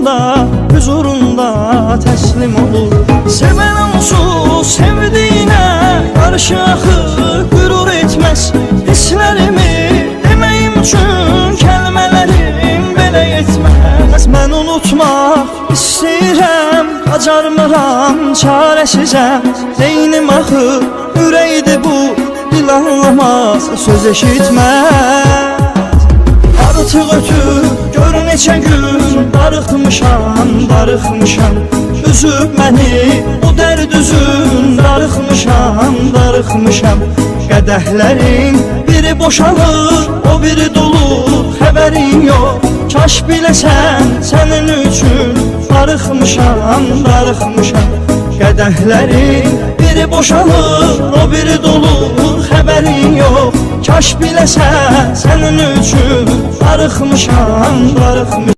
huzurunda, huzurunda təslim olur. Sevən onsuz sevdiyinə qarşı axı qürur etməz. Hisslərimi deməyim üçün kəlmələrim belə yetməz. Mən unutmaq istəyirəm, bacarmıram, çarəsizəm. Neynim axı, ürəkdir bu, dil anlamaz, söz eşitməz. Artıq ötüb gör neçə gün, darıxmışam, darıxmışam. Üzüb məni o dərd üzün, darıxmışam, darıxmışam. Qədəhlərin biri boşalır, o biri dolu, xəbərin yox. Kaş biləsən sənin üçün, darıxmışam, darıxmışam. Qədəhlərin biri boşalır, o biri dolu, xəbərin yox. Kaş biləsən sənin üçün, darıxmışam, darıxmışam.